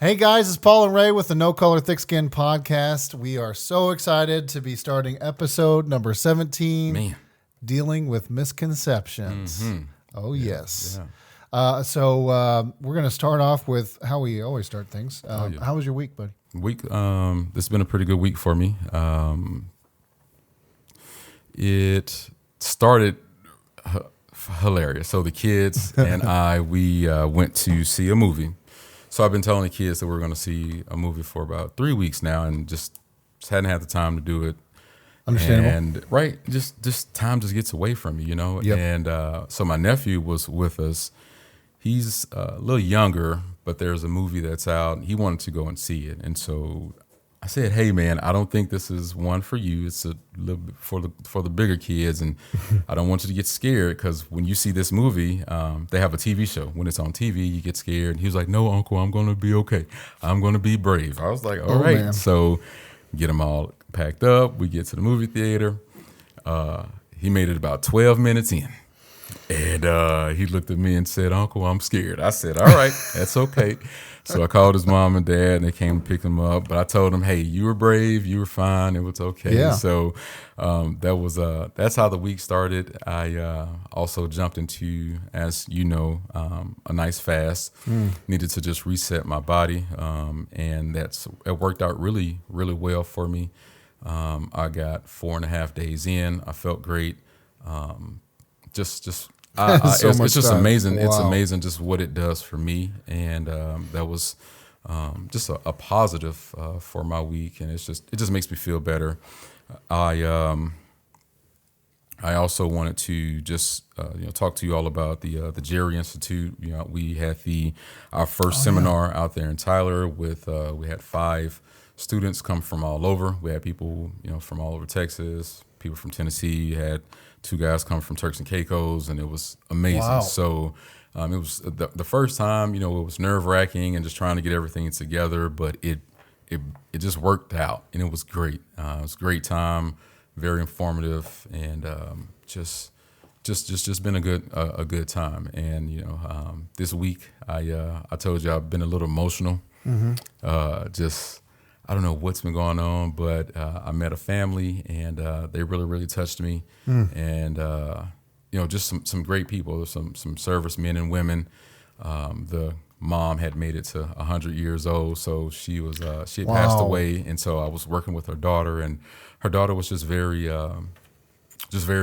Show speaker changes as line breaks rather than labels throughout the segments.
Hey guys, it's Paul and Ray with the No Color Thick Skin podcast. We are so excited to be starting episode number 17,
Man.
dealing with misconceptions.
Mm-hmm.
Oh, yes.
Yeah.
So we're going to start off with how we always start things.
Yeah.
How was your week, buddy?
This has been a pretty good week for me. It started hilarious. So the kids and we went to see a movie. So I've been telling the kids that we're going to see a movie for about 3 weeks now, and just hadn't had the time to do it.
Understandable.
And right, just time just gets away from you, you know.
Yep.
And so my nephew was with us. He's a little younger, but there's a movie that's out. He wanted to go and see it, and so I said, "Hey, man, I don't think this is one for you. It's a little bit for the bigger kids, and I don't want you to get scared because when you see this movie, they have a TV show. When it's on TV, you get scared." And he was like, "No, Uncle, I'm going to be okay. I'm going to be brave." I was like, "All right."
Man.
So get them all packed up. We get to the movie theater. He made it about 12 minutes in. And he looked at me and said, "Uncle, I'm scared." I said, "All right, that's okay." So I called his mom and dad, and they came to pick him up. But I told them, "Hey, you were brave. You were fine. It was okay."
Yeah.
So that's how the week started. I also jumped into, as you know, a nice fast. Needed to just reset my body, and it worked out really, really well for me. I got 4.5 days in. I felt great. It's just amazing.
Wow.
It's amazing just what it does for me, and that was just a positive for my week, and it just makes me feel better. I also wanted to just talk to you all about the Jerry Institute. We had our first seminar out there in Tyler with we had 5 students come from all over. We had people from all over Texas, people from Tennessee. We had 2 guys come from Turks and Caicos, and it was amazing.
Wow.
So it was the first time, it was nerve-wracking and just trying to get everything together, but it just worked out, and it was great. It was a great time, very informative, and just been a good time. And this week I told you I've been a little emotional. I don't know what's been going on, but I met a family, and they really, really touched me. And, just some great people, some service men and women. The mom had made it to 100 years old, so she had passed away. And so I was working with her daughter, and her daughter was just very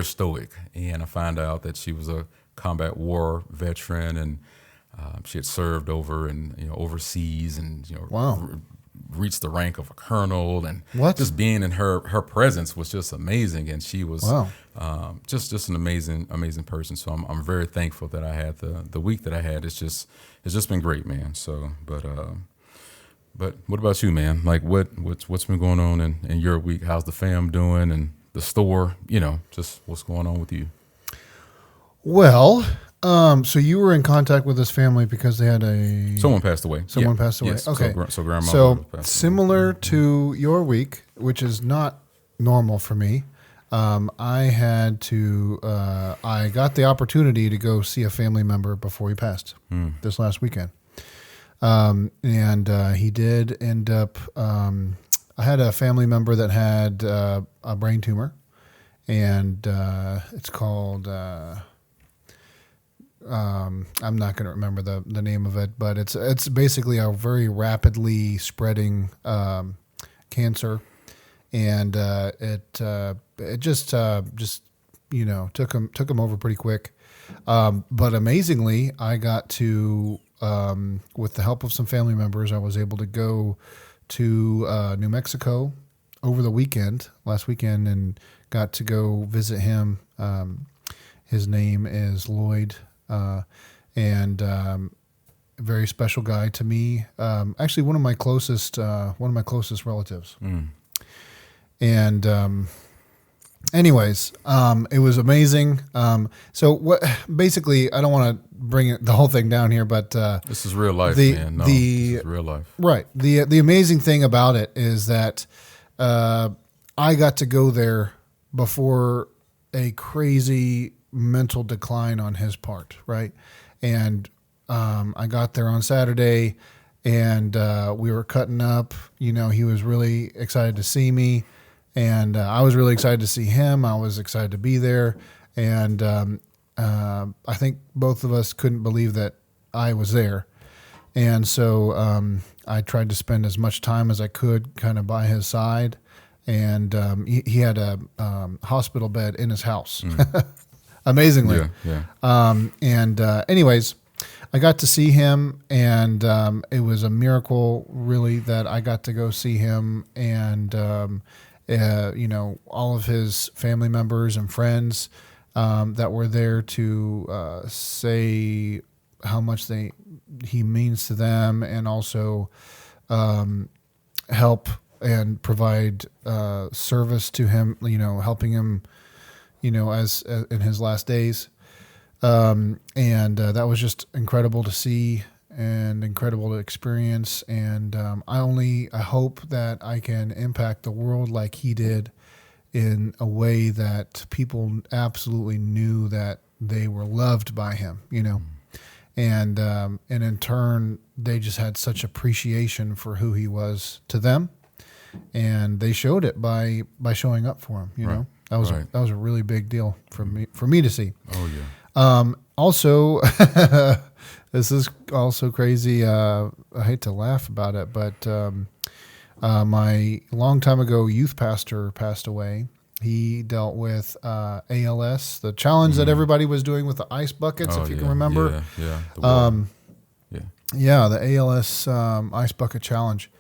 stoic. And I found out that she was a combat war veteran, and she had served overseas, and reached the rank of a colonel, and just being in her presence was just amazing. And she was just an amazing person. So I'm very thankful that I had the week that I had. It's just been great, man. So but what about you, man? Like what's been going on in your week? How's the fam doing, and the store? Just what's going on with you?
Well, so you were in contact with this family because they had
someone passed away.
Someone passed away.
Yes.
Okay.
So grandma.
So
passed away.
similar to your week, which is not normal for me. I got the opportunity to go see a family member before he passed this last weekend. And he did end up, I had a family member that had a brain tumor, and it's called, I'm not going to remember the name of it, but it's basically a very rapidly spreading cancer, and it just took him over pretty quick. But amazingly, I got to with the help of some family members, I was able to go to New Mexico over the last weekend, and got to go visit him. His name is Lloyd. And a very special guy to me. Actually, one of my closest relatives. And anyways, it was amazing. So what? Basically, I don't want to bring the whole thing down here, but
this is real life, man. No, this is real life.
Right. The amazing thing about it is that I got to go there before a crazy mental decline on his part, right? And I got there on Saturday, and we were cutting up. He was really excited to see me, and I was really excited to see him. I was excited to be there, and I think both of us couldn't believe that I was there. And so I tried to spend as much time as I could kind of by his side. And he had a hospital bed in his house, amazingly. Anyways, I got to see him, and it was a miracle, really, that I got to go see him. And, all of his family members and friends that were there to say how much he means to them, and also help and provide service to him, helping him, as in his last days. That was just incredible to see and incredible to experience. And I hope that I can impact the world like he did, in a way that people absolutely knew that they were loved by him, And in turn, they just had such appreciation for who he was to them, and they showed it by showing up for him. Right. That was a really big deal for me to see.
Oh yeah.
Also, this is also crazy. I hate to laugh about it, but my long time ago youth pastor passed away. He dealt with ALS, the challenge that everybody was doing with the ice buckets, if you can remember. The ALS ice bucket challenge.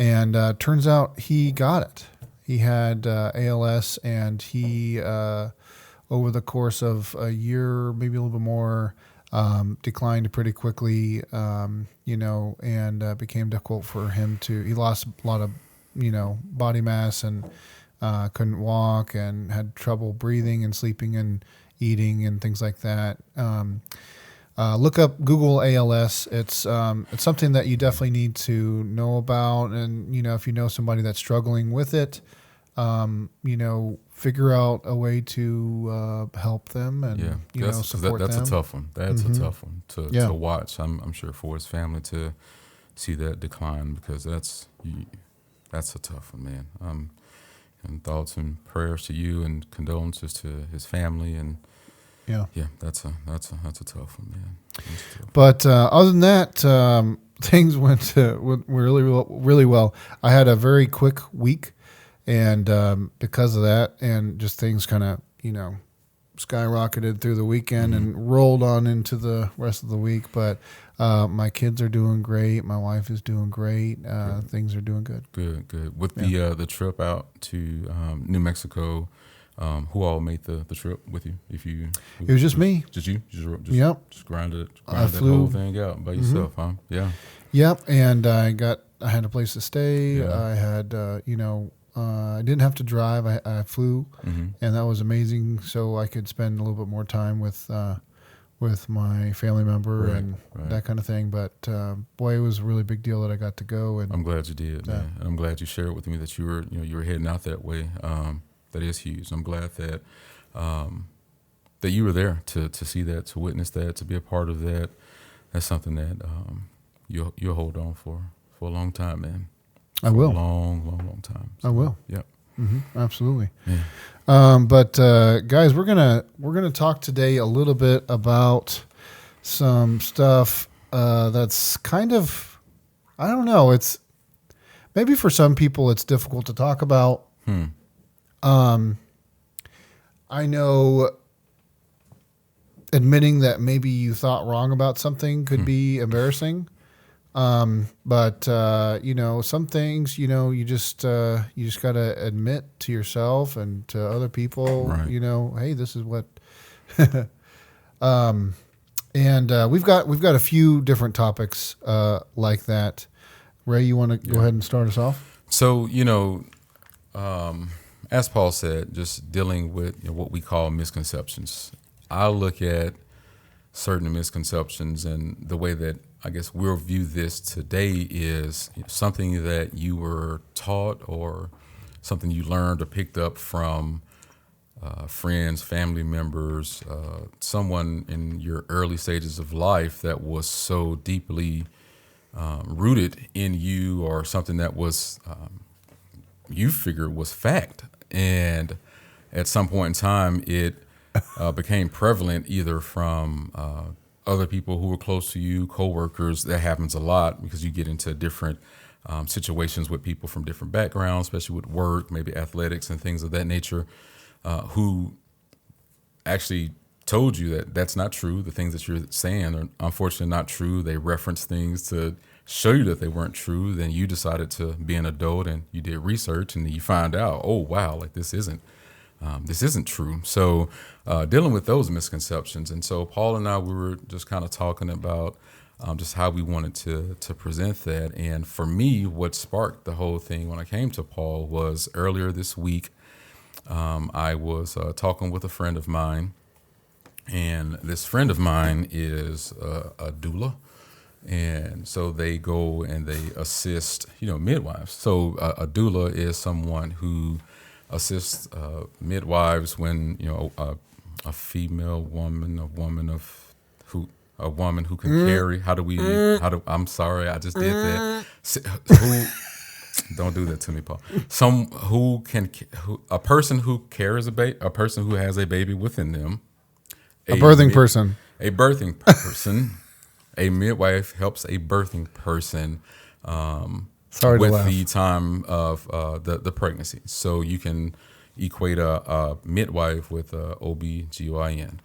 And turns out he got it. He had ALS, and he, over the course of a year, maybe a little bit more, declined pretty quickly, and became difficult for him he lost a lot of, body mass, and couldn't walk, and had trouble breathing and sleeping and eating and things like that. Google ALS. It's something that you definitely need to know about. And, if you know somebody that's struggling with it, figure out a way to help them and, support them.
That's a tough one. That's a tough one to watch. I'm sure for his family to see that decline, because that's a tough one, man. And thoughts and prayers to you, and condolences to his family, and that's a tough one, man. Tough.
But other than that, things went really well. I had a very quick week, and because of that, and just things kind of skyrocketed through the weekend and rolled on into the rest of the week. But my kids are doing great. My wife is doing great. Things are doing good.
Good. With the trip out to New Mexico, who all made the trip with you? It
was just me.
Just you? Just grind that whole thing out by yourself, huh? Yeah.
Yep. And I had a place to stay. Yeah. I had, I didn't have to drive. I flew, and that was amazing. So I could spend a little bit more time with my family member and that kind of thing. But boy, it was a really big deal that I got to go. And
I'm glad you did, man. And I'm glad you shared with me that you were heading out that way. That is huge. I'm glad that that you were there to see that, to witness that, to be a part of that. That's something that you'll hold on for a long time, man.
I will.
A long time.
So, I will.
Yep.
Absolutely.
Yeah.
But guys, we're gonna talk today a little bit about some stuff that's kind of, I don't know. It's maybe for some people it's difficult to talk about. I know admitting that maybe you thought wrong about something could be embarrassing. But some things, you just got to admit to yourself and to other people, hey, this is what, and we've got a few different topics, like that. Ray, you want to go ahead and start us off?
So, as Paul said, just dealing with what we call misconceptions. I look at certain misconceptions, and the way that I guess we'll view this today is something that you were taught, or something you learned or picked up from friends, family members, someone in your early stages of life that was so deeply rooted in you, or something that was you figured was fact. And at some point in time, it became prevalent either from other people who were close to you, coworkers. That happens a lot because you get into different situations with people from different backgrounds, especially with work, maybe athletics and things of that nature, who actually told you that that's not true. The things that you're saying are unfortunately not true. They reference things to show you that they weren't true. Then you decided to be an adult and you did research, and then you find out, oh wow, like this isn't true. So dealing with those misconceptions. And so Paul and I, we were just kind of talking about just how we wanted to present that. And for me, what sparked the whole thing when I came to Paul was earlier this week, I was talking with a friend of mine, and this friend of mine is a doula. And so they go and they assist, midwives. So a doula is someone who assists midwives when, a female woman, a woman who can carry. I'm sorry, I just did that. Don't do that to me, Paul. A person who carries a person who has a baby within them.
A birthing person.
A birthing person. A midwife helps a birthing person with the time of the pregnancy. So you can equate a midwife with a OB/GYN.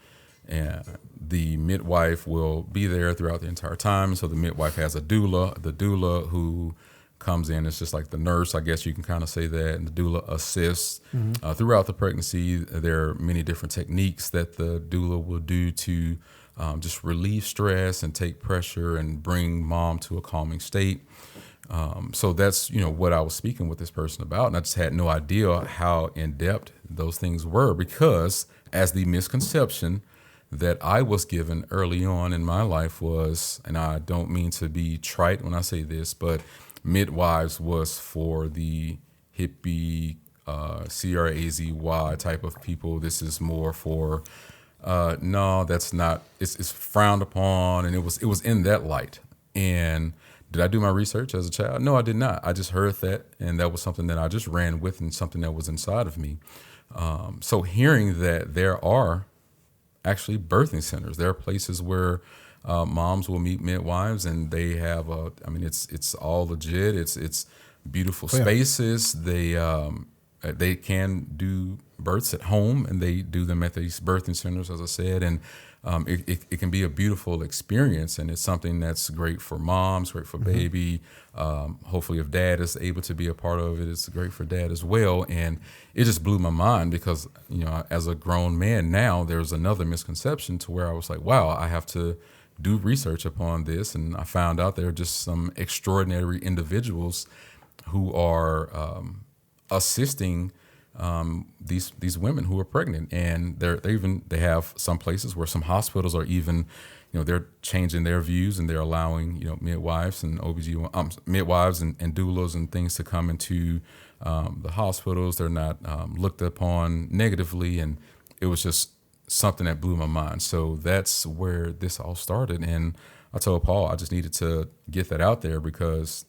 And the midwife will be there throughout the entire time. So the midwife has a doula. The doula who comes in is just like the nurse, I guess you can kind of say that. And the doula assists throughout the pregnancy. There are many different techniques that the doula will do to just relieve stress and take pressure and bring mom to a calming state. So that's, what I was speaking with this person about. And I just had no idea how in depth those things were, because as the misconception that I was given early on in my life was, and I don't mean to be trite when I say this, but midwives was for the hippie, CRAZY type of people. This is more for, no, that's not, it's frowned upon. And it was in that light. And did I do my research as a child? No, I did not. I just heard that, and that was something that I just ran with and something that was inside of me. So hearing that there are actually birthing centers, there are places where moms will meet midwives, and they have it's all legit. It's beautiful spaces. They can do births at home, and they do them at these birthing centers, as I said, and it can be a beautiful experience, and it's something that's great for moms, great for baby. Hopefully, if dad is able to be a part of it, it's great for dad as well. And it just blew my mind because, as a grown man now, there's another misconception to where I was like, wow, I have to do research upon this. And I found out there are just some extraordinary individuals who are assisting these women who are pregnant, and they have some places where some hospitals are even, they're changing their views, and they're allowing midwives and midwives and doulas and things to come into the hospitals. They're not looked upon negatively, and it was just something that blew my mind. So that's where this all started, and I told Paul I just needed to get that out there because,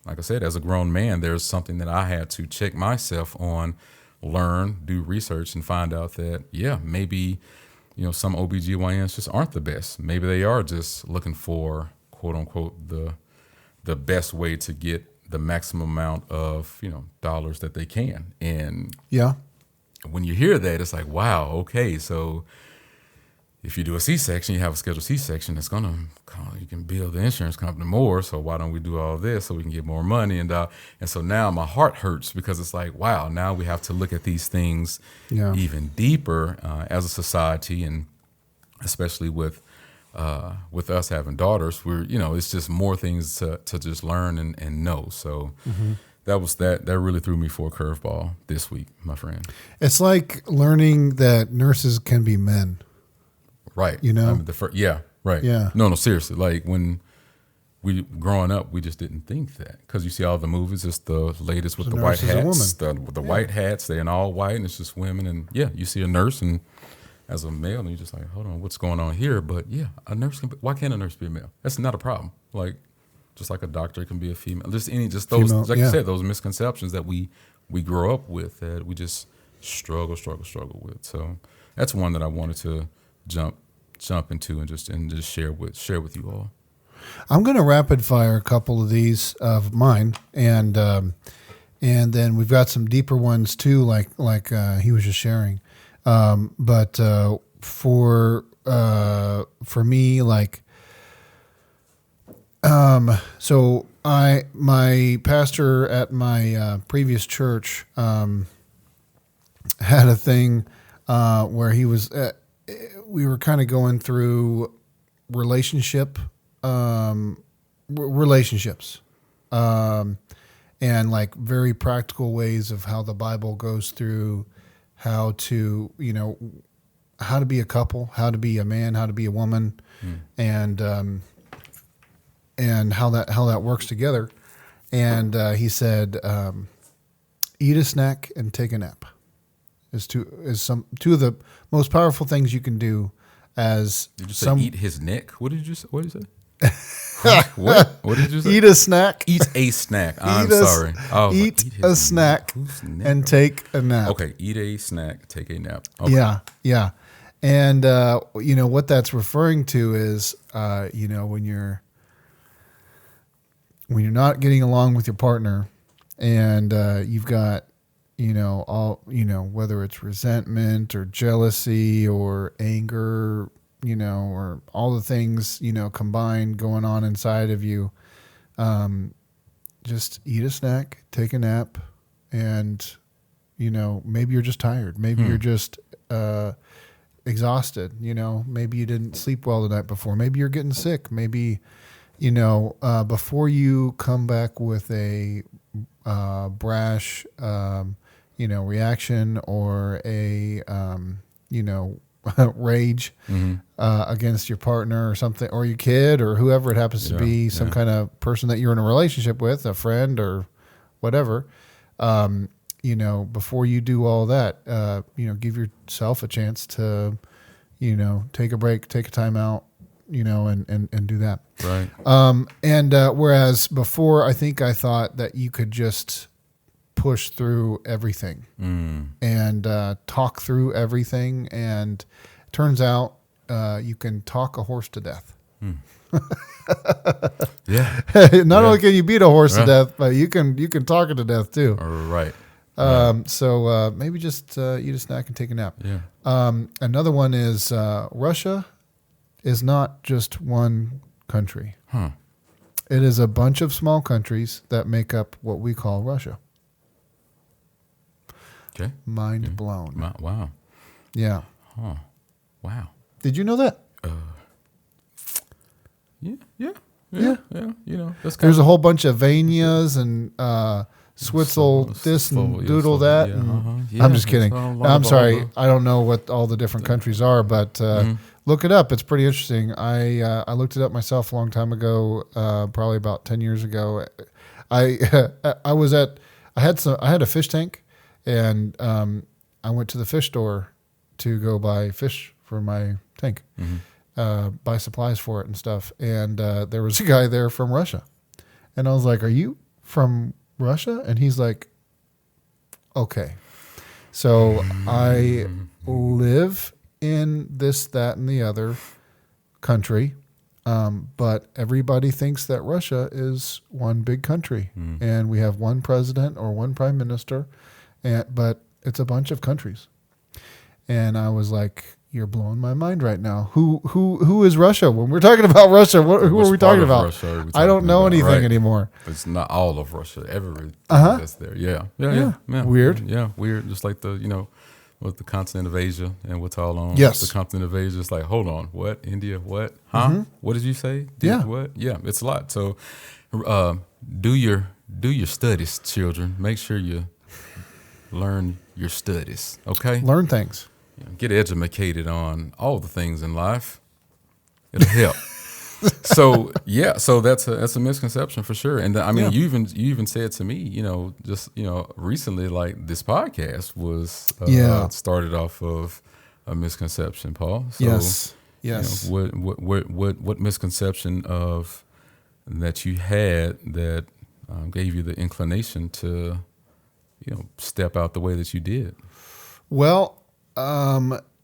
like I said, as a grown man, there's something that I had to check myself on, learn, do research, and find out that, maybe, some OBGYNs just aren't the best. Maybe they are just looking for, quote unquote, the best way to get the maximum amount of, dollars that they can. And when you hear that, it's like, wow, okay, so if you do a C-section, you have a scheduled C-section, you can bill the insurance company more. So why don't we do all this so we can get more money? And so now my heart hurts because it's like, wow, now we have to look at these things even deeper as a society, and especially with us having daughters, it's just more things to just learn and know. So that really threw me for a curveball this week, my friend.
It's like learning that nurses can be men.
Right. Right.
Yeah.
No, seriously. Like when we growing up, we just didn't think that, because you see all the movies, it's the latest with the white hats, the white hats, they're in all white, and it's just women. And you see a nurse, and as a male, and you're just like, hold on, what's going on here? But a nurse why can't a nurse be a male? That's not a problem. Like, just like a doctor can be a female. Just those,
female,
like you said, those misconceptions that we grow up with that we just struggle with. So that's one that I wanted to jump into and just share with you all.
I'm going to rapid fire a couple of these of mine, and then we've got some deeper ones too, like he was just sharing. But for me, like, so my pastor at my previous church had a thing where he was. We were kind of going through relationships, and like very practical ways of how the Bible goes through how to, how to be a couple, how to be a man, how to be a woman, and how that works together. And he said, eat a snack and take a nap is two of the most powerful things you can do. As
did you say eat his neck? What did you say? What did you say? What did you say?
Eat a snack.
Eat a snack. I'm sorry. Oh,
eat a snack and take a nap.
Okay, eat a snack, take a nap. Okay.
Yeah. And what that's referring to is when you're not getting along with your partner, and you've got whether it's resentment or jealousy or anger, or all the things, combined going on inside of you. Just eat a snack, take a nap, and, maybe you're just tired. Maybe you're just exhausted. Maybe you didn't sleep well the night before. Maybe you're getting sick. Maybe, before you come back with a brash, reaction or a, rage against your partner or something, or your kid or whoever it happens to be, some kind of person that you're in a relationship with, a friend or whatever, before you do all that, give yourself a chance to, take a break, take a time out, and do that.
Right.
Whereas before, I think I thought that you could just push through everything and talk through everything, and it turns out you can talk a horse to death.
Yeah.
Not only can you beat a horse to death, but you can talk it to death too.
Right.
So maybe just eat a snack and take a nap.
Yeah.
Another one is Russia is not just one country.
Huh.
It is a bunch of small countries that make up what we call Russia.
Okay.
Mind blown.
Wow.
Yeah.
Huh. Wow.
Did you know that?
Yeah. That's
There's a whole bunch of Vanias and Switzel this and Doodle that. I'm just kidding. I'm sorry. I don't know what all the different countries are, but look it up. It's pretty interesting. I looked it up myself a long time ago, probably about 10 years ago. I had a fish tank, and I went to the fish store to go buy fish for my tank, buy supplies for it and stuff. And there was a guy there from Russia, and I was like, "Are you from Russia?" And he's like, "Okay." So I live in this, that, and the other country, but everybody thinks that Russia is one big country, and we have one president or one prime minister, but it's a bunch of countries. And I was like, "You're blowing my mind right now. Who is Russia? When we're talking about Russia, who are we talking about? I don't know anything anymore."
It's not all of Russia. Everything that's there. Yeah.
Weird.
Yeah, weird. Just like with the continent of Asia and what's all on.
Yes.
The continent of Asia. It's like, hold on, what? India? What? Huh? What did you say? What? Yeah, it's a lot. So, do your studies, children. Make sure you learn your studies. Okay.
Learn things.
Get educated on all the things in life. It'll help. So that's a misconception for sure. And I mean, you even said to me, just recently, like this podcast was started off of a misconception, Paul. So,
yes.
What misconception of that you had that gave you the inclination to, step out the way that you did?
Well,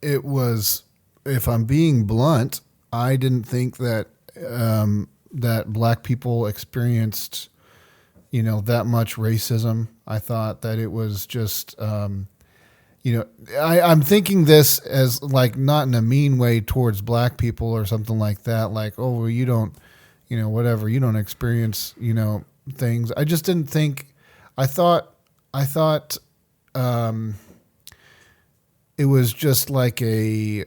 it was, if I'm being blunt, I didn't think that that black people experienced, that much racism. I thought that it was just, I'm thinking this as like not in a mean way towards black people or something like that. Like, oh, well, you don't, whatever, you don't experience, things. I just didn't think. I thought. It was just like a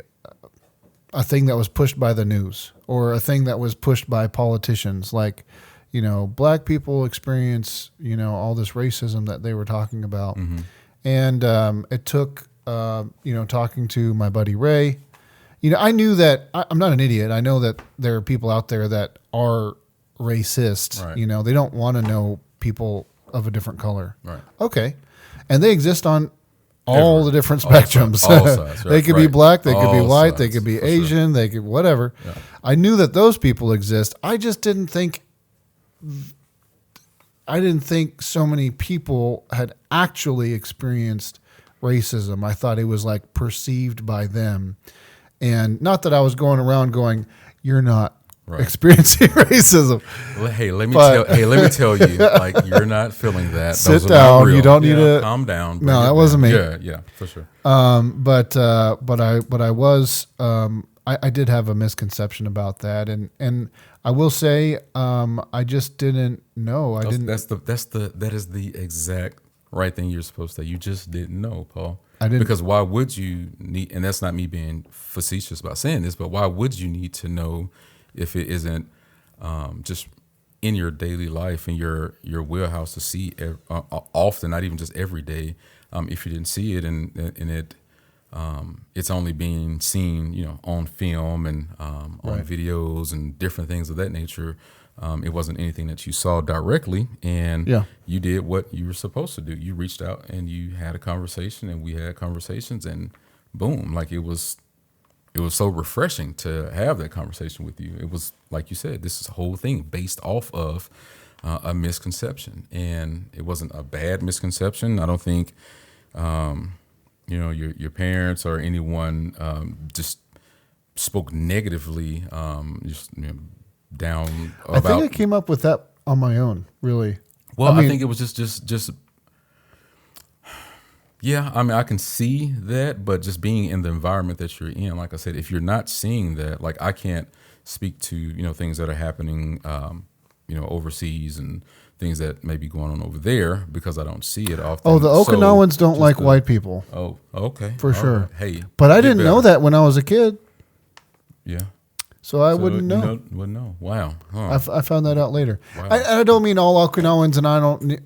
thing that was pushed by the news or a thing that was pushed by politicians. Like, black people experience, all this racism that they were talking about. Mm-hmm. And it took, talking to my buddy Ray. I knew that I'm not an idiot. I know that there are people out there that are racist. Right. They don't want to know people of a different color. Right. Okay. And they exist on all the different spectrums. All sides, right, they could be black, they could be white, they could be Asian, they could whatever. Yeah. I knew that those people exist. I just didn't think so many people had actually experienced racism. I thought it was like perceived by them. And not that I was going around going, you're not experiencing racism.
Well, hey, let me tell you, like, you're not feeling that.
Sit down. You don't need to
calm down.
No, that wasn't me.
Yeah, for sure.
But I was, I did have a misconception about that, and I will say, I just didn't know.
That is the exact right thing you're supposed to. You just didn't know, Paul.
I didn't.
Because why would you need? And that's not me being facetious about saying this, but why would you need to know if it isn't just in your daily life, in your wheelhouse to see often, not even just every day, if you didn't see it and it it's only being seen, on film and on videos and different things of that nature. It wasn't anything that you saw directly, and you did what you were supposed to do. You reached out and you had a conversation, and we had conversations, and boom, like it was so refreshing to have that conversation with you. It was, like you said, this is a whole thing based off of a misconception, and it wasn't a bad misconception. I don't think, your parents or anyone just spoke negatively, down about.
I think I came up with that on my own, really.
Well, I think it was just. Yeah, I mean, I can see that, but just being in the environment that you're in, like I said, if you're not seeing that, like I can't speak to, things that are happening, overseas and things that may be going on over there because I don't see it often.
Oh, the Okinawans don't like white people.
Oh, okay.
For sure.
Right. Hey.
But I didn't know that when I was a kid.
Yeah.
So I wouldn't know.
Wouldn't know. Wow. Huh.
I found that out later.
Wow.
I don't mean all Okinawans, and I don't,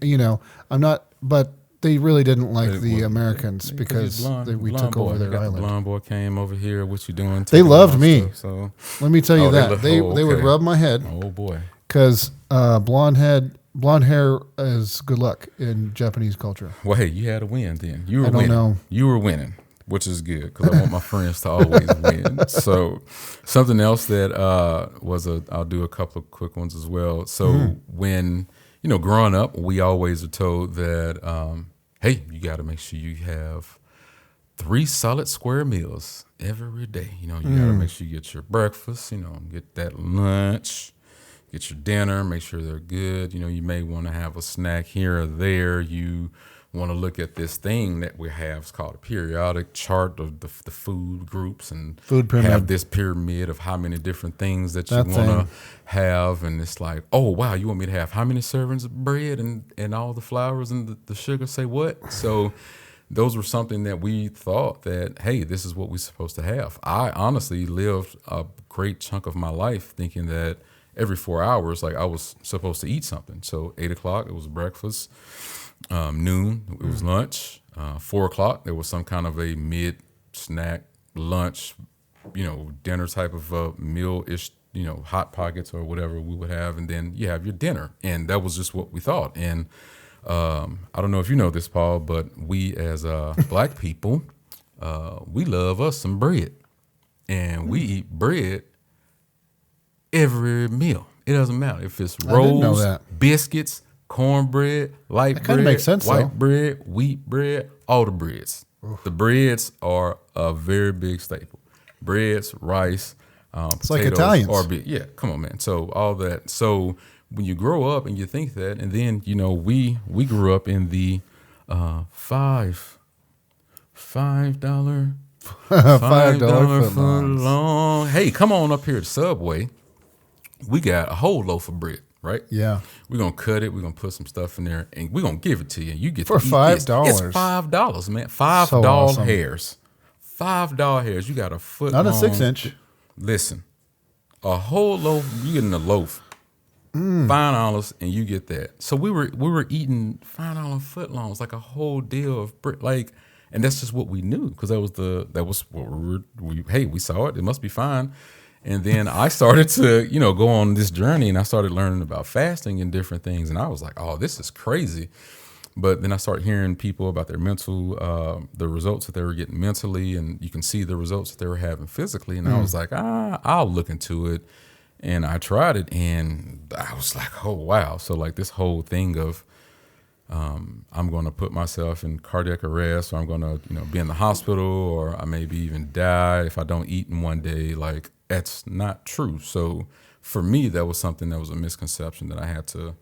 I'm not, but they really didn't like the Americans because we took over their island.
The blonde boy came over here. What you doing?
They loved me.
Stuff, so.
Let me tell you that. They would rub my head.
Oh, boy.
Because blonde hair is good luck in Japanese culture.
Well, hey, you had a win then. You were
winning. Know.
You were winning, which is good because I want my friends to always win. So something else that I'll do a couple of quick ones as well. So when, growing up, we always are told that, hey, you got to make sure you have 3 solid square meals every day. You got to make sure you get your breakfast, get that lunch, get your dinner, make sure they're good. You may want to have a snack here or there. You want to look at this thing that we have. It's called a periodic chart of the food groups and
food pyramid.
Have this pyramid of how many different things that you want to have. And it's like, oh, wow, you want me to have how many servings of bread and all the flours and the sugar? Say what? So those were something that we thought that, hey, this is what we're supposed to have. I honestly lived a great chunk of my life thinking that every 4 hours, like I was supposed to eat something. So 8 o'clock, it was breakfast. Noon, it was lunch. 4 o'clock, there was some kind of a mid snack, lunch, dinner type of meal-ish, hot pockets or whatever we would have. And then you have your dinner. And that was just what we thought. And I don't know if you know this, Paul, but we as black people, we love us some bread. And we eat bread every meal. It doesn't matter if it's
I didn't know
rolls,
that.
biscuits, cornbread, light bread,
makes sense,
white
though.
bread, wheat bread, all the breads. The breads are a very big staple. Breads, rice,
It's
potatoes,
like Italians.
or yeah, come on, man. So all that. So when you grow up and you think that, and then we grew up in the $5 $5 foot long. Hey, come on up here to Subway. We got a whole loaf of bread, right?
Yeah.
We're gonna cut it. We're gonna put some stuff in there, and we're gonna give it to you. You get
for $5.
It's $5, man. $5
So awesome.
hairs. $5 hairs. You got a foot.
Not
long.
a 6-inch.
Listen, a whole loaf. You getting a loaf. $5, and you get that. So we were eating $5 footlongs, like a whole deal of bread, like, and that's just what we knew because that was what we saw it. It must be fine. And then I started to, go on this journey, and I started learning about fasting and different things. And I was like, oh, this is crazy. But then I started hearing people about their mental, the results that they were getting mentally, and you can see the results that they were having physically. And I was like, I'll look into it. And I tried it, and I was like, oh, wow. So like this whole thing of I'm going to put myself in cardiac arrest, or I'm going to, be in the hospital, or I maybe even die if I don't eat in one day. Like, that's not true. So for me, that was something that was a misconception that I had to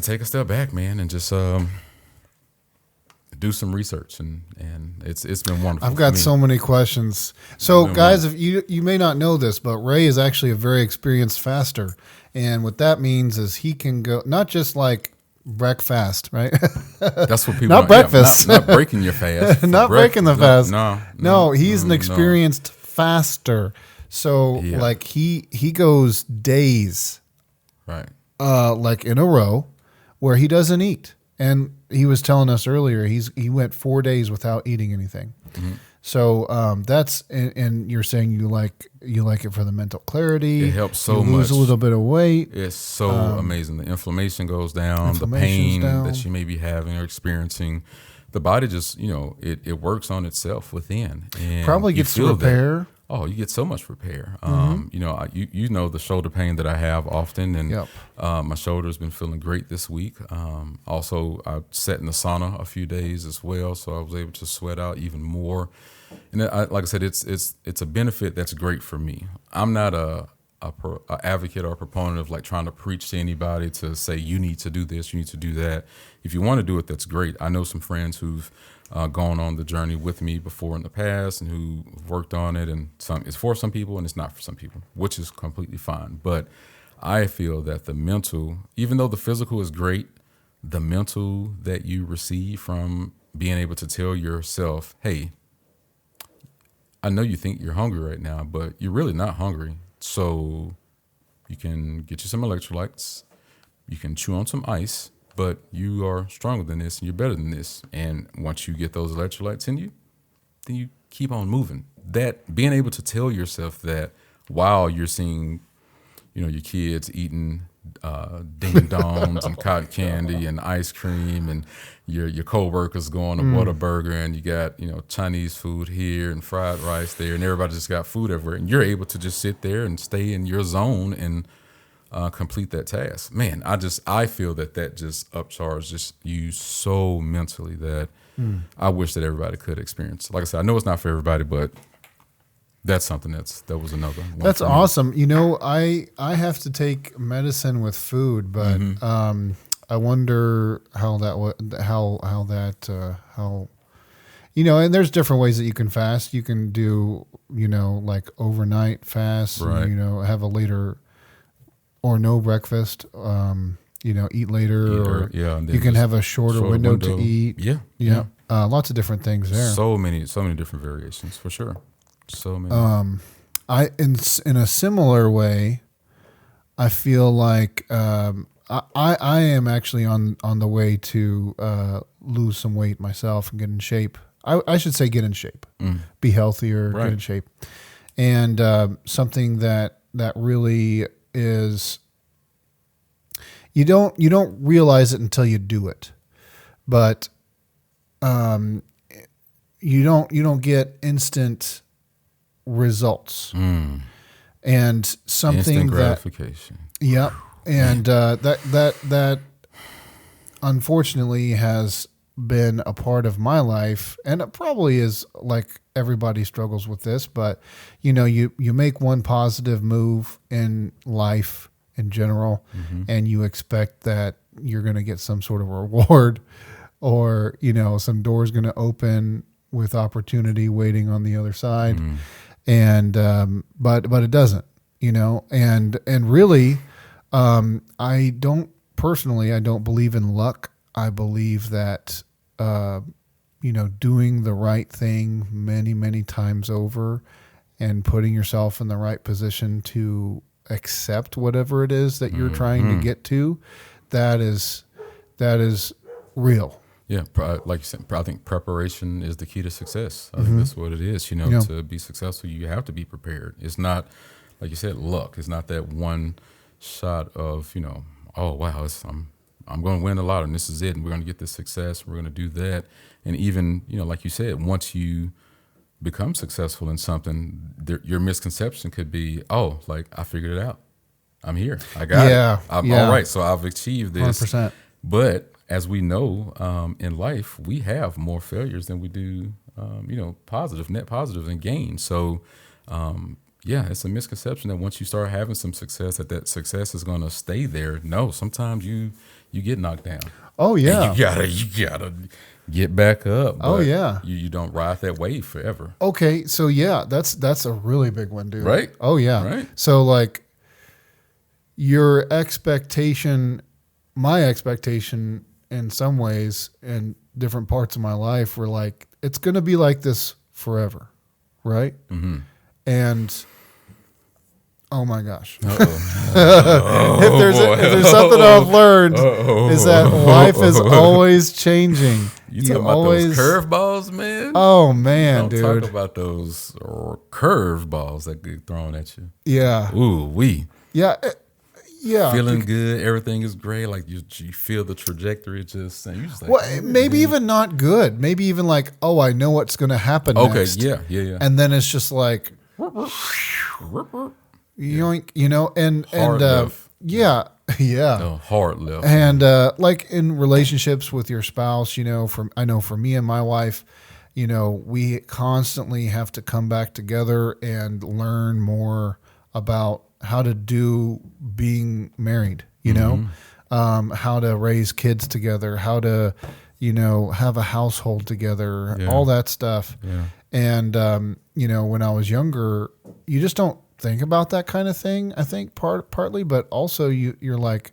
take a step back, man, and just do some research, and it's been wonderful.
I've got so many questions. So guys, if you may not know this, but Ray is actually a very experienced faster. And what that means is he can go not just like breakfast, right?
That's what people
not breakfast.
Not breaking your fast.
Not breaking the fast.
No,
he's an experienced faster. So like he goes days,
right?
Like in a row where he doesn't eat. And he was telling us earlier he went 4 days without eating anything. Mm-hmm. So that's and you're saying you like it for the mental clarity.
It helps so much.
You lose a little bit of weight.
It's so amazing. The inflammation goes down. The pain that you may be having or experiencing, the body just it works on itself within. And
probably gets to repair.
Oh, you get so much repair. You know the shoulder pain that I have often, and my shoulder's been feeling great this week. Also, I sat in the sauna a few days as well, so I was able to sweat out even more. And like I said, it's a benefit that's great for me. I'm not a advocate or a proponent of like trying to preach to anybody to say you need to do this, you need to do that. If you want to do it, that's great. I know some friends who've gone on the journey with me before in the past and who worked on it, and it's for some people and it's not for some people, which is completely fine. But I feel that the mental, even though the physical is great, the mental that you receive from being able to tell yourself, hey, I know you think you're hungry right now, but you're really not hungry. So you can get you some electrolytes, you can chew on some ice, but you are stronger than this and you're better than this. And once you get those electrolytes in you, then you keep on moving. That being able to tell yourself that while you're seeing, your kids eating ding dongs and cotton candy and ice cream, and your coworkers going to Whataburger, and you got Chinese food here and fried rice there, and everybody just got food everywhere, and you're able to just sit there and stay in your zone and complete that task. Man, I feel that just upcharges you so mentally that I wish that everybody could experience. Like I said, I know it's not for everybody, but that's something that was another one.
That's awesome. I have to take medicine with food, but I wonder how and there's different ways that you can fast. You can do, like overnight fast,
right.
And, have a later or no breakfast, eat later, or you can have a shorter window to eat.
Yeah.
Lots of different things there.
So many different variations for sure. So many.
In a similar way, I feel like I am actually on the way to lose some weight myself and get in shape. I should say get in shape, be healthier,
right.
Get in shape. And something that really is, you don't realize it until you do it, but you don't get instant results. and something
instant gratification.
Yep. And that unfortunately has been a part of my life, and it probably is, like, everybody struggles with this, but you make one positive move in life in general, and you expect that you're going to get some sort of reward, or some doors going to open with opportunity waiting on the other side. And but it doesn't, and really, I don't believe in luck. I believe that, doing the right thing many, many times over and putting yourself in the right position to accept whatever it is that you're trying to get to, that is real.
Yeah, like you said, I think preparation is the key to success. I think that's what it is. To be successful, you have to be prepared. It's not, like you said, luck. It's not that one shot of, oh, wow, I'm going to win a lot, and this is it, and we're going to get this success, we're going to do that. And even, like you said, once you become successful in something, your misconception could be, oh, like, I figured it out. I'm here. I got it. I'm all right. So I've achieved this. 100%. But as we know, in life, we have more failures than we do, net positives and gains. So, it's a misconception that once you start having some success, that success is going to stay there. No, sometimes you get knocked down.
Oh yeah,
and you gotta get back up.
Oh yeah,
you don't ride that wave forever.
Okay, so yeah, that's a really big one, dude.
Right?
Oh yeah.
Right.
So, like, your expectation, my expectation, in some ways, in different parts of my life, were like, it's going to be like this forever, right? Mm-hmm. And oh my gosh, if there's something I've learned, is that life is always changing.
You talking about those curveballs, man?
Oh man, dude!
Don't talk about those curveballs that get thrown at you.
Yeah.
Ooh,
Yeah. Yeah,
feeling good, everything is great. Like you feel the trajectory. Just like,
well, maybe even not good. Maybe even like, oh, I know what's going to happen.
Okay,
next.
Yeah.
And then it's just like, yoink, and
hard left.
Yeah.
No, hard left.
And like in relationships with your spouse, I know for me and my wife, we constantly have to come back together and learn more about how to do being married, how to raise kids together, how to, have a household together, all that stuff.
Yeah.
And, when I was younger, you just don't think about that kind of thing, I think partly, but also you're like,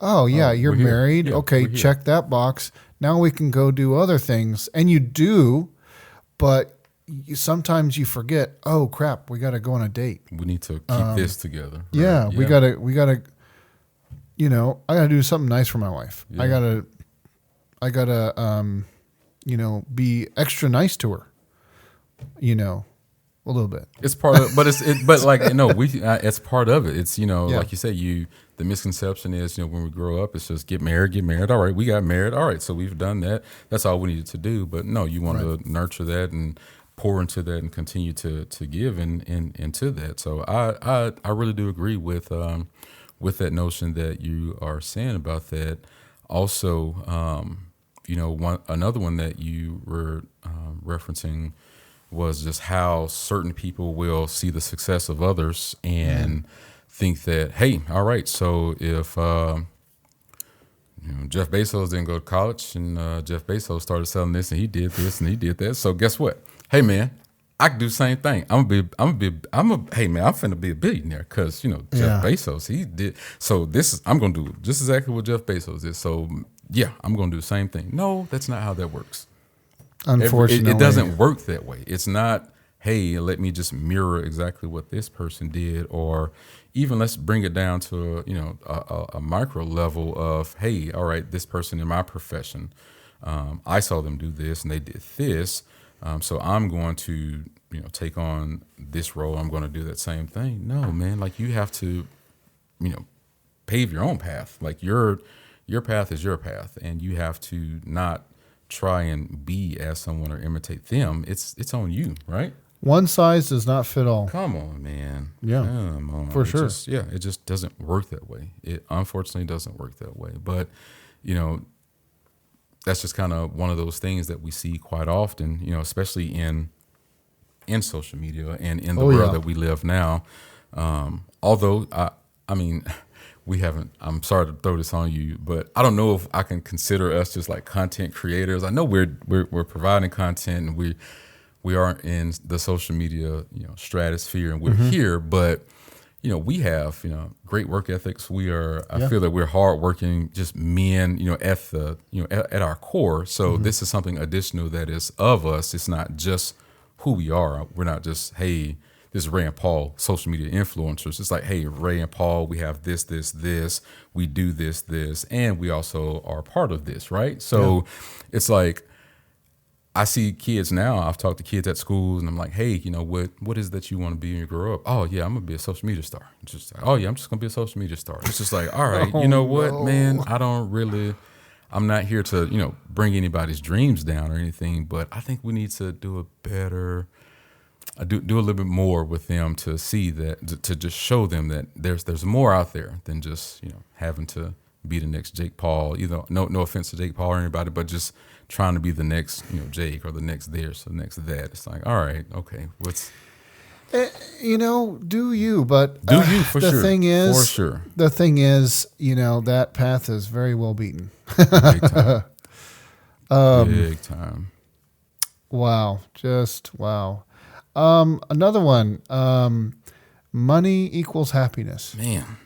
oh yeah, you're married. Yeah, okay. Check that box. Now we can go do other things. And you do, but sometimes you forget, oh crap, we got to go on a date.
We need to keep this together. Right?
Yeah, we got to, I got to do something nice for my wife. Yeah. I got to, be extra nice to her, a little bit.
It's part of, but it's part of it. It's, like you say, the misconception is, when we grow up, it's just get married. All right, we got married. All right, so we've done that. That's all we needed to do. But no, you want to nurture that and pour into that and continue to give into that. So I really do agree with that notion that you are saying about that. Also, another one that you were referencing was just how certain people will see the success of others and think that, hey, all right, so if Jeff Bezos didn't go to college and Jeff Bezos started selling this and he did this and he did that, so guess what? Hey man, I can do the same thing. I'm finna be a billionaire because Jeff Bezos, he did. So I'm gonna do just exactly what Jeff Bezos did. So yeah, I'm gonna do the same thing. No, that's not how that works.
Unfortunately,
it doesn't work that way. It's not, hey, let me just mirror exactly what this person did, or even let's bring it down to a micro level of, hey, all right, this person in my profession, I saw them do this and they did this. So I'm going to, take on this role. I'm going to do that same thing. No, man, like you have to, pave your own path. Like your path is your path, and you have to not try and be as someone or imitate them. It's on you, right?
One size does not fit all.
Come on, man.
Yeah,
come on.
for sure.
It just doesn't work that way. It unfortunately doesn't work that way. But, you know, that's just kind of one of those things that we see quite often, you know, especially in social media and in the world that we live now. Although, I mean, we haven't, I'm sorry to throw this on you, but I don't know if I can consider us just like content creators. I know we're providing content, and we are in the social media, you know, stratosphere, and we're here, but you know, we have, you know, great work ethics. I feel that we're hardworking, just men, you know, at our core. So this is something additional that is of us. It's not just who we are. We're not just, hey, this is Rey and Paul, social media influencers. It's like, hey, Rey and Paul, we have this, we do this, and we also are part of this, right? So it's like, I see kids now. I've talked to kids at schools, and I'm like, hey, you know, what is that you want to be when you grow up? Oh yeah, I'm gonna be a social media star. It's just like, oh yeah, I'm just gonna be a social media star. It's just like, all right, you know what, man? I'm not here to, you know, bring anybody's dreams down or anything, but I think we need to do a better, do a little bit more with them to see that, to just show them that there's more out there than just, you know, having to be the next Jake Paul. Either no offense to Jake Paul or anybody, but just trying to be the next, you know, Jake, or the next this or the next that. It's like, all right, okay,
you know, do you? But
do you for
the
sure?
Thing is,
for sure.
The thing is, you know, that path is very well beaten.
Big time. Big time.
Wow, just wow. Another one. Money equals happiness.
Man.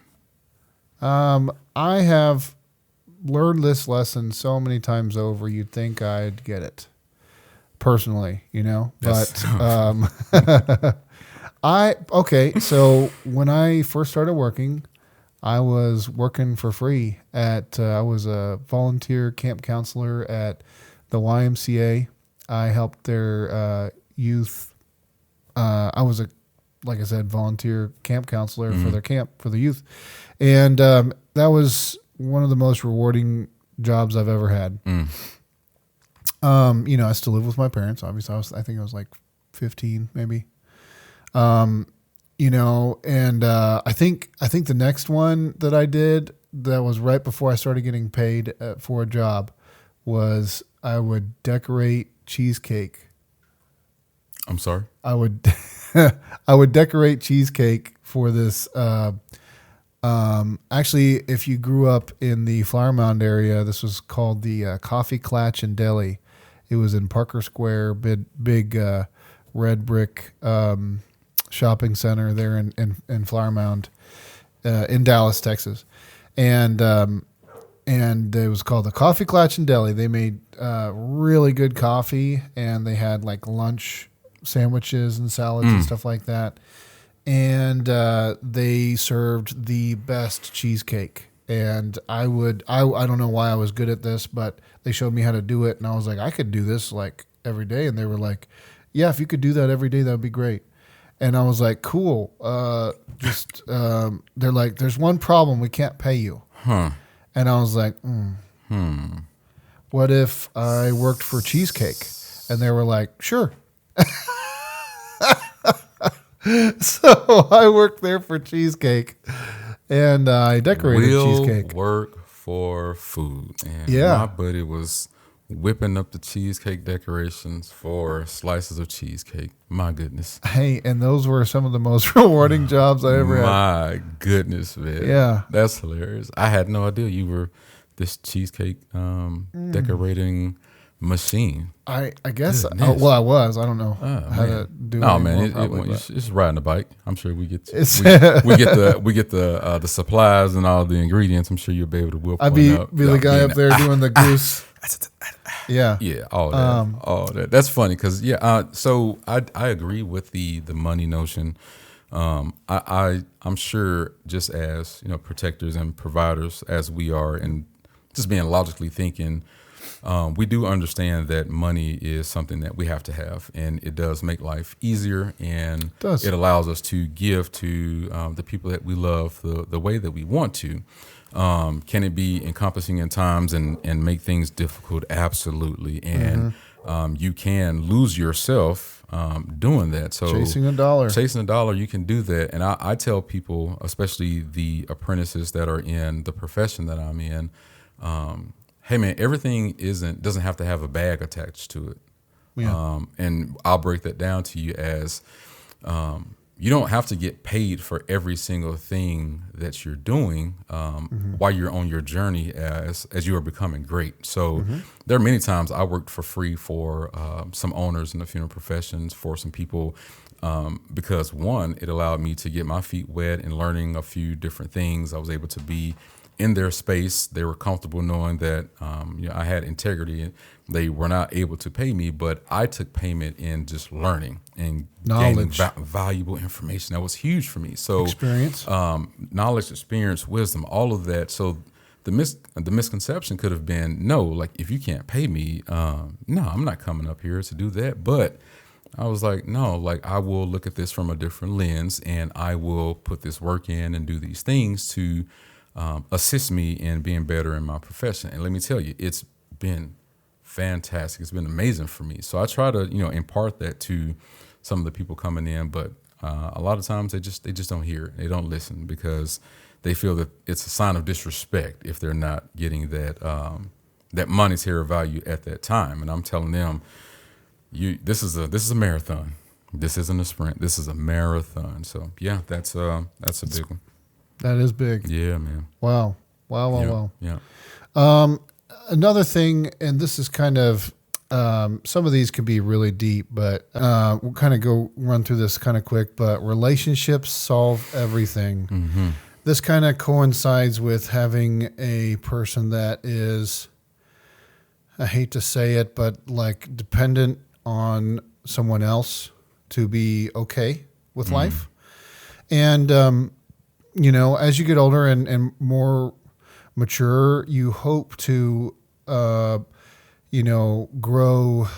I have learned this lesson so many times over. You'd think I'd get it personally, you know, but so when I first started working, I was working for free I was a volunteer camp counselor at the YMCA. I helped their youth. I was like I said, volunteer camp counselor for their camp for the youth. And that was one of the most rewarding jobs I've ever had. You know, I still live with my parents. Obviously, I think I was like 15, maybe. You know, and I think the next one that I did that was right before I started getting paid for a job was I would decorate cheesecake.
I'm sorry?
I would decorate cheesecake for this. Actually, if you grew up in the Flower Mound area, this was called the Coffee Clatch and Deli. It was in Parker Square, big red brick shopping center there in Flower Mound, in Dallas, Texas, and it was called the Coffee Clatch and Deli. They made really good coffee, and they had like lunch sandwiches and salads and stuff like that. And they served the best cheesecake. And I don't know why I was good at this, but they showed me how to do it, and I was like, I could do this like every day. And they were like, yeah, if you could do that every day, that would be great. And I was like, cool. They're like, there's one problem, we can't pay you. And I was like, what if I worked for cheesecake? And they were like, sure. So I worked there for cheesecake, and I decorated cheesecake.
Work for food. And
yeah,
my buddy was whipping up the cheesecake decorations for slices of cheesecake. My goodness.
Hey, and those were some of the most rewarding jobs I ever had.
My goodness, man.
Yeah,
that's hilarious. I had no idea you were this cheesecake decorating machine.
I guess. Well, I was. I don't know how to do it.
Oh man, it's riding a bike. I'm sure we get the supplies and all the ingredients. I'm sure you'll be able to whip. I'd be
the guy up there doing the goose. Yeah,
all that. That's funny because so I agree with the money notion. I'm sure just as, you know, protectors and providers as we are, and just being logically thinking. We do understand that money is something that we have to have, and it does make life easier, and it allows us to give to the people that we love the way that we want to. Can it be encompassing in times and make things difficult? Absolutely. And you can lose yourself doing that. So
chasing a dollar,
you can do that. And I tell people, especially the apprentices that are in the profession that I'm in, hey man, everything doesn't have to have a bag attached to it.
Yeah.
And I'll break that down to you as you don't have to get paid for every single thing that you're doing while you're on your journey as you are becoming great. So there are many times I worked for free for some owners in the funeral professions, for some people, because one, it allowed me to get my feet wet and learning a few different things. I was able to be in their space. They were comfortable knowing that I had integrity. They were not able to pay me, but I took payment in just learning and
knowledge,
gaining valuable information. That was huge for me. So
experience,
knowledge, experience, wisdom, all of that. So the misconception could have been, no, like if you can't pay me, no, I'm not coming up here to do that. But I was like, no, like I will look at this from a different lens, and I will put this work in and do these things to assist me in being better in my profession. And let me tell you, it's been fantastic. It's been amazing for me. So I try to, impart that to some of the people coming in, but a lot of times they just don't hear it. They don't listen because they feel that it's a sign of disrespect if they're not getting that that monetary value at that time. And I'm telling them, this is a marathon. This isn't a sprint. This is a marathon. So yeah, that's a big one.
That is big.
Yeah, man.
Wow.
Yeah.
Another thing, and this is kind of, some of these can be really deep, but we'll kind of run through this kind of quick, but relationships solve everything.
Mm-hmm.
This kind of coincides with having a person that is, I hate to say it, but like dependent on someone else to be okay with life. And, as you get older and more mature, you hope to, grow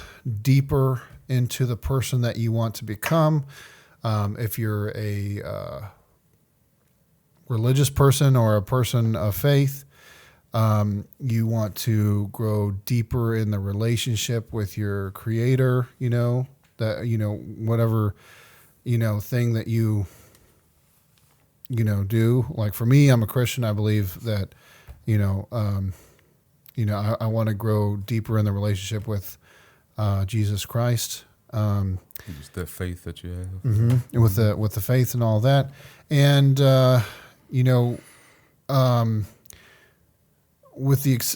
deeper into the person that you want to become. If you're a religious person or a person of faith, you want to grow deeper in the relationship with your creator, whatever, thing that you do. Like for me, I'm a Christian. I believe that, I want to grow deeper in the relationship with Jesus Christ.
It's the faith that you have.
Mm-hmm. With the faith and all that. And,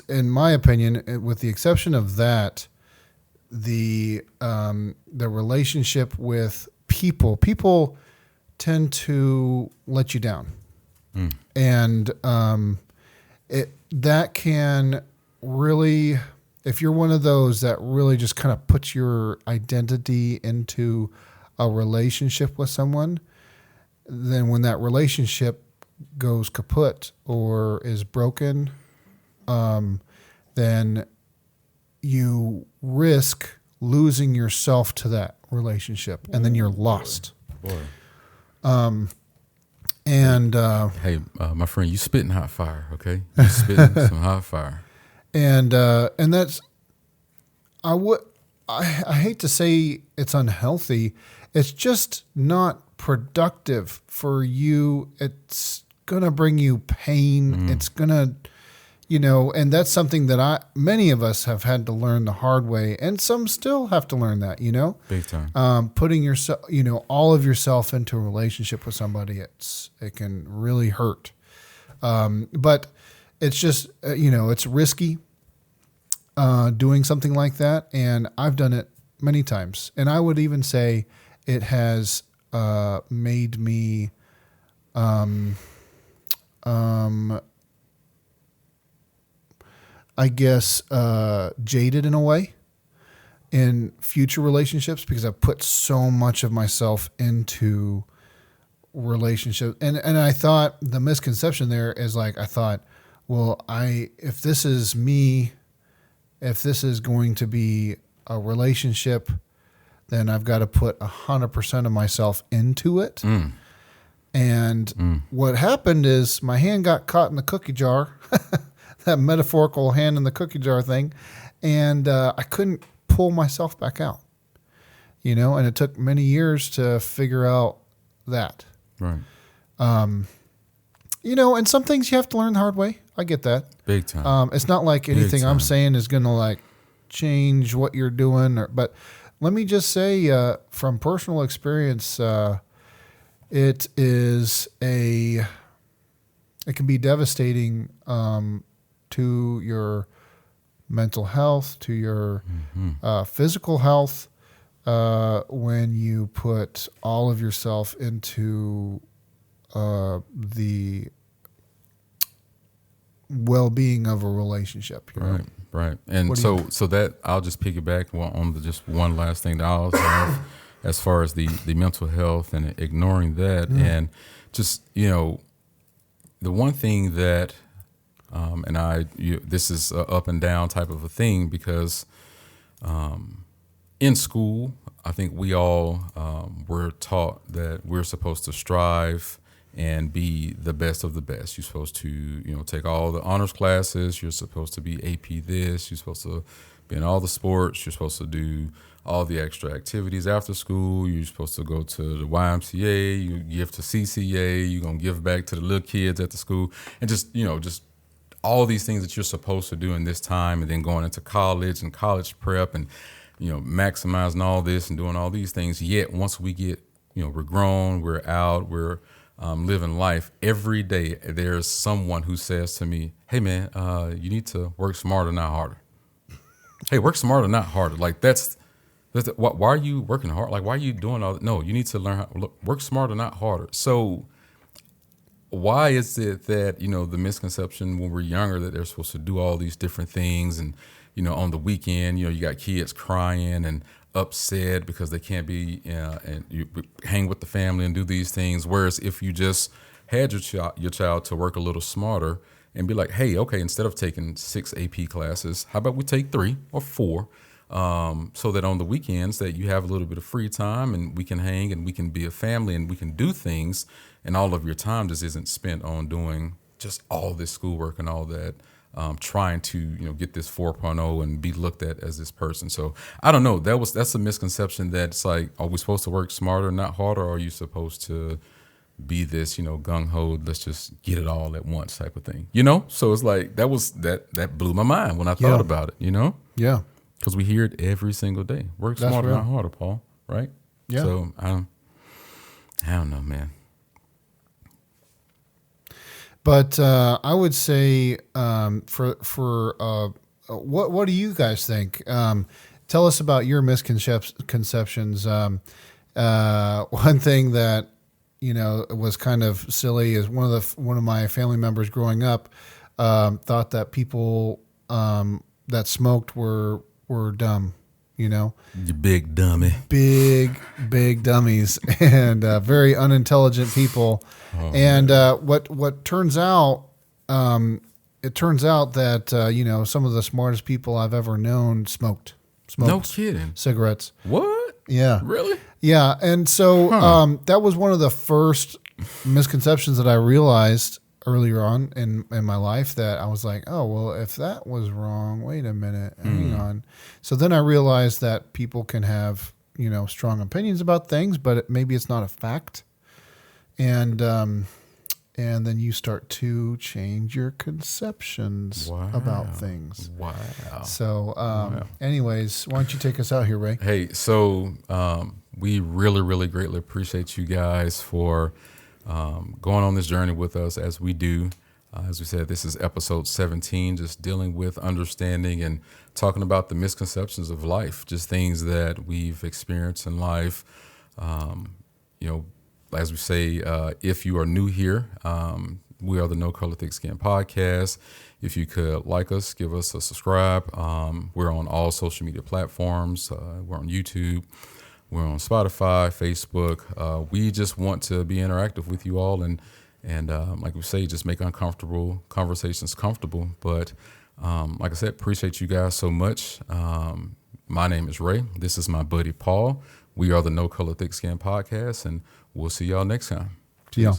in my opinion, with the exception of that, the relationship with people tend to let you down. And that can really, if you're one of those that really just kind of puts your identity into a relationship with someone, then when that relationship goes kaput or is broken, then you risk losing yourself to that relationship, and then you're lost.
Boy.
Hey,
my friend, you spitting hot fire, okay? You spitting some hot fire.
And that's, I hate to say it's unhealthy. It's just not productive for you. It's going to bring you pain. It's going to, and that's something that many of us have had to learn the hard way, and some still have to learn that,
Big time.
Putting yourself, all of yourself into a relationship with somebody, it can really hurt. But it's just, it's risky, doing something like that. And I've done it many times. And I would even say it has, made me, I guess, jaded in a way in future relationships, because I've put so much of myself into relationships. And I thought the misconception there is like, I thought, well, if this is me, if this is going to be a relationship, then I've got to put 100% of myself into it. And what happened is my hand got caught in the cookie jar, that metaphorical hand in the cookie jar thing. And I couldn't pull myself back out, and it took many years to figure out that.
Right.
And some things you have to learn the hard way. I get that.
Big time.
It's not like anything I'm saying is going to like change what you're doing, but let me just say, from personal experience, it can be devastating to your mental health, to your physical health, when you put all of yourself into the well-being of a relationship.
Right. And so that I'll just piggyback on just one last thing that I'll have as far as the mental health and ignoring that. And just, the one thing that, this is a up and down type of a thing, because in school, I think we all were taught that we're supposed to strive and be the best of the best. You're supposed to, take all the honors classes. You're supposed to be AP this. You're supposed to be in all the sports. You're supposed to do all the extra activities after school. You're supposed to go to the YMCA. You give to CCA. You're going to give back to the little kids at the school. And just all these things that you're supposed to do in this time, and then going into college and college prep and, maximizing all this and doing all these things. Yet once we get, we're grown, we're out, we're living life, every day there's someone who says to me, hey man, you need to work smarter, not harder. Hey, work smarter, not harder. Like that's why are you working hard? Like, why are you doing all that? No, you need to learn how to work smarter, not harder. So why is it that, the misconception when we're younger that they're supposed to do all these different things, and, on the weekend, you got kids crying and upset because they can't be, and you hang with the family and do these things. Whereas if you just had your child to work a little smarter and be like, hey, okay, instead of taking 6 AP classes, how about we take 3 or 4, so that on the weekends that you have a little bit of free time and we can hang and we can be a family and we can do things, and all of your time just isn't spent on doing just all this schoolwork and all that. Trying to get this 4.0 and be looked at as this person. So I don't know. That's a misconception that it's like, are we supposed to work smarter, not harder, or are you supposed to be this gung ho, let's just get it all at once type of thing? So it's like that blew my mind when I thought about it.
Yeah,
because we hear it every single day. Work smarter, not harder, Paul. Right?
Yeah.
So I don't know, man.
But I would say for what do you guys think? Tell us about your misconceptions. One thing that was kind of silly is one of my family members growing up thought that people that smoked were dumb. You
big dummy.
Big dummies and very unintelligent people. Oh, and what turns out, it turns out that some of the smartest people I've ever known smoked.
No kidding.
Cigarettes.
What?
Yeah.
Really?
Yeah. And so that was one of the first misconceptions that I realized earlier on in my life, that I was like, oh, well, if that was wrong, wait a minute, hang on. So then I realized that people can have, strong opinions about things, but maybe it's not a fact. And then you start to change your conceptions about things.
Wow.
So anyways, why don't you take us out here, Ray?
Hey, so we really, really greatly appreciate you guys for going on this journey with us as we do. As we said, this is episode 17, just dealing with understanding and talking about the misconceptions of life, just things that we've experienced in life. As we say, if you are new here, we are the No Color Thick Skin podcast. If you could like us, give us a subscribe. We're on all social media platforms. We're on YouTube. We're on Spotify, Facebook. We just want to be interactive with you all and like we say, just make uncomfortable conversations comfortable. But like I said, appreciate you guys so much. My name is Ray. This is my buddy Paul. We are the No Color Thick Skin podcast, and we'll see y'all next time.
See y'all.